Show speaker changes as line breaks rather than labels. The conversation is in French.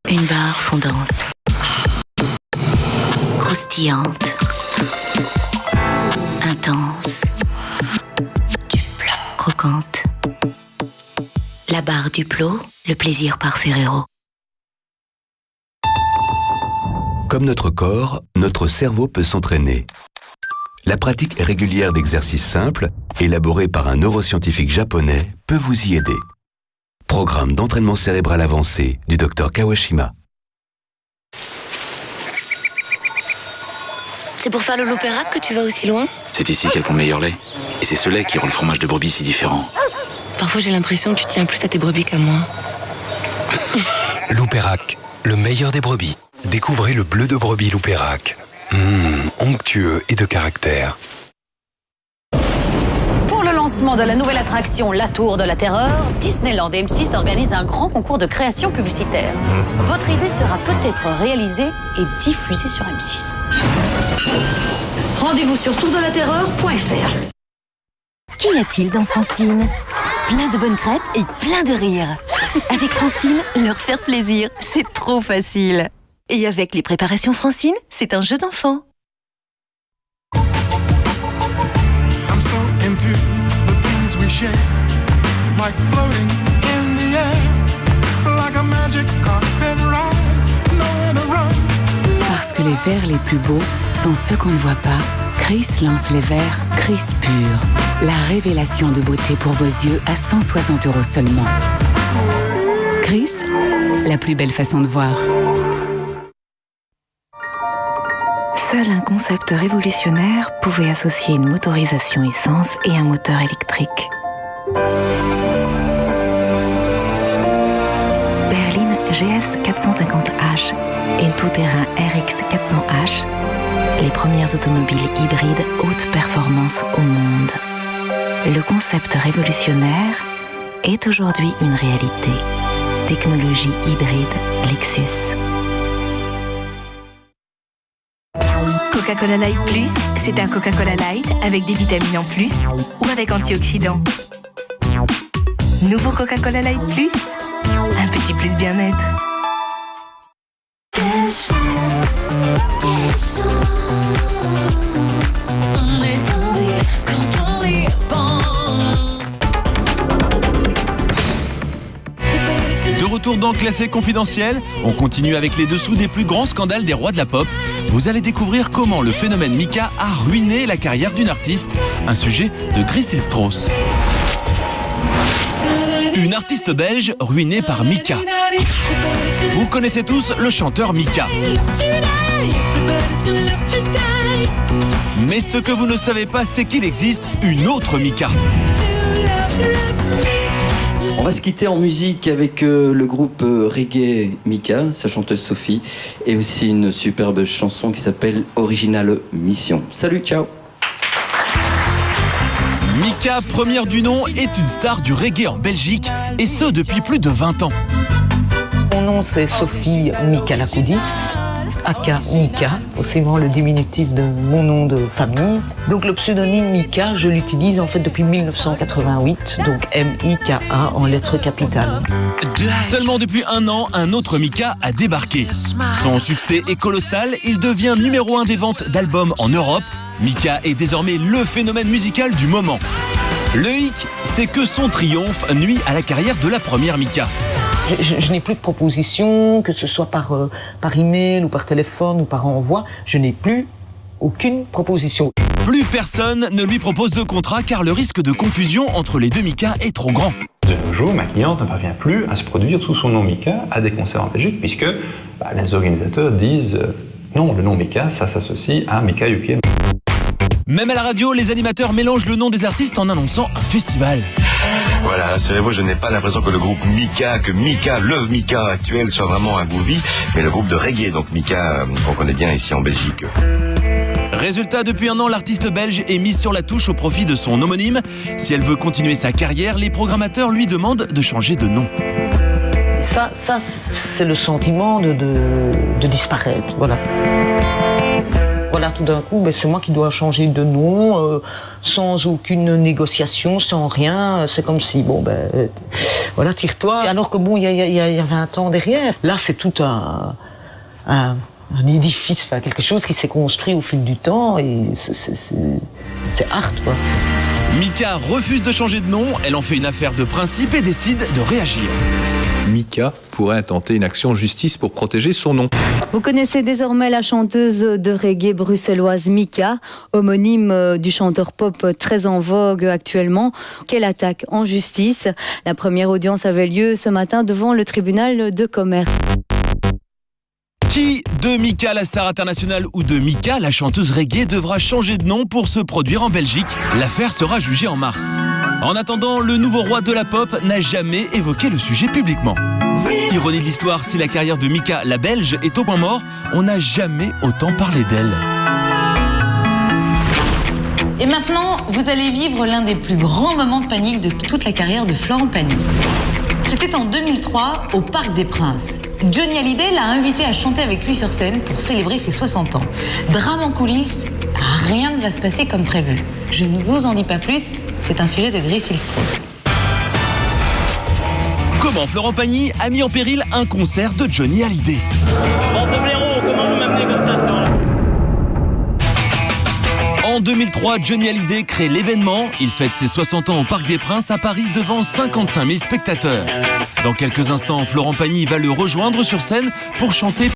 Une barre fondante, croustillante, intense, croquante. La barre Duplo, le plaisir par Ferrero.
Comme notre corps, notre cerveau peut s'entraîner. La pratique régulière d'exercices simples, élaborée par un neuroscientifique japonais, peut vous y aider. Programme d'entraînement cérébral avancé du Dr Kawashima.
C'est pour faire le Loupérac que tu vas aussi loin?
C'est ici qu'elles font le meilleur lait. Et c'est ce lait qui rend le fromage de brebis si différent.
Parfois j'ai l'impression que tu tiens plus à tes brebis qu'à moi.
Loupérac, le meilleur des brebis. Découvrez le bleu de brebis Loupérac. Onctueux et de caractère.
Pour le lancement de la nouvelle attraction La Tour de la Terreur, Disneyland et M6 organisent un grand concours de création publicitaire. Votre idée sera peut-être réalisée et diffusée sur M6. Rendez-vous sur tourdelaterreur.fr.
Qu'y a-t-il dans Francine? Plein de bonnes crêpes et plein de rires. Avec Francine, leur faire plaisir, c'est trop facile. Et avec les préparations Francine, c'est un jeu d'enfant.
I'm so into the things we share, like floating in the air, like a magic carpet ride, nowhere to run.
Parce que les verres les plus beaux sont ceux qu'on ne voit pas, Chris lance les verres Chris Pur. La révélation de beauté pour vos yeux à 160 € seulement. Chris, la plus belle façon de voir.
Seul un concept révolutionnaire pouvait associer une motorisation essence et un moteur électrique. Berline GS 450H et tout-terrain RX 400H, les premières automobiles hybrides haute performance au monde. Le concept révolutionnaire est aujourd'hui une réalité. Technologie hybride Lexus.
Coca-Cola Light Plus, c'est un Coca-Cola Light avec des vitamines en plus ou avec antioxydants. Nouveau Coca-Cola Light Plus, un petit plus bien-être.
De retour dans Classé Confidentiel, on continue avec les dessous des plus grands scandales des rois de la pop. Vous allez découvrir comment le phénomène Mika a ruiné la carrière d'une artiste, un sujet de Grésil Strauss. Une artiste belge ruinée par Mika. Vous connaissez tous le chanteur Mika. Mais ce que vous ne savez pas, c'est qu'il existe une autre Mika.
On va se quitter en musique avec le groupe reggae Mika, sa chanteuse Sophie, et aussi une superbe chanson qui s'appelle Original Mission. Salut, ciao.
Mika, première du nom, est une star du reggae en Belgique, et ce depuis plus de 20 ans.
Mon nom c'est Sophie Michalakoudis, aka Mika, possiblement le diminutif de mon nom de famille. Donc le pseudonyme Mika, je l'utilise en fait depuis 1988, donc M-I-K-A en lettres capitales.
Seulement depuis un an, un autre Mika a débarqué. Son succès est colossal, il devient numéro 1 des ventes d'albums en Europe. Mika est désormais le phénomène musical du moment. Le hic, c'est que son triomphe nuit à la carrière de la première Mika.
Je n'ai plus de propositions, que ce soit par email ou par téléphone ou par envoi. Je n'ai plus aucune proposition.
Plus personne ne lui propose de contrat car le risque de confusion entre les deux Mika est trop grand.
De nos jours, ma cliente ne parvient plus à se produire sous son nom Mika à des concerts en Belgique puisque les organisateurs disent non, le nom Mika, ça s'associe à Mika UK.
Même à la radio, les animateurs mélangent le nom des artistes en annonçant un festival.
Voilà, rassurez-vous, je n'ai pas l'impression que le groupe Mika, le Mika actuel soit vraiment un groovy, mais le groupe de reggae, donc Mika, qu'on connaît bien ici en Belgique.
Résultat, depuis un an, l'artiste belge est mise sur la touche au profit de son homonyme. Si elle veut continuer sa carrière, les programmateurs lui demandent de changer de nom.
Ça c'est le sentiment de disparaître, voilà. Voilà, tout d'un coup, c'est moi qui dois changer de nom, sans aucune négociation, sans rien. C'est comme si, voilà, tire-toi. Alors que bon, il y a 20 ans derrière. Là, c'est tout un édifice, enfin, quelque chose qui s'est construit au fil du temps et c'est art, quoi.
Mika refuse de changer de nom, elle en fait une affaire de principe et décide de réagir.
Mika pourrait intenter une action en justice pour protéger son nom.
Vous connaissez désormais la chanteuse de reggae bruxelloise Mika, homonyme du chanteur pop très en vogue actuellement, qu'elle attaque en justice. La première audience avait lieu ce matin devant le tribunal de commerce.
Qui de Mika, la star internationale, ou de Mika, la chanteuse reggae, devra changer de nom pour se produire en Belgique? L'affaire sera jugée en mars. En attendant, le nouveau roi de la pop n'a jamais évoqué le sujet publiquement. Ironie de l'histoire, si la carrière de Mika, la Belge, est au point mort, on n'a jamais autant parlé d'elle.
Et maintenant, vous allez vivre l'un des plus grands moments de panique de toute la carrière de Florent Pagny. C'était en 2003, au Parc des Princes. Johnny Hallyday l'a invité à chanter avec lui sur scène pour célébrer ses 60 ans. Drame en coulisses, rien ne va se passer comme prévu. Je ne vous en dis pas plus, c'est un sujet de Grace Ilstrauss.
Comment Florent Pagny a mis en péril un concert de Johnny Hallyday?
Bande de blaireaux, comment vous m'amenez comme ça, ce temps-là?
En 2003, Johnny Hallyday crée l'événement. Il fête ses 60 ans au Parc des Princes à Paris devant 55 000 spectateurs. Dans quelques instants, Florent Pagny va le rejoindre sur scène pour chanter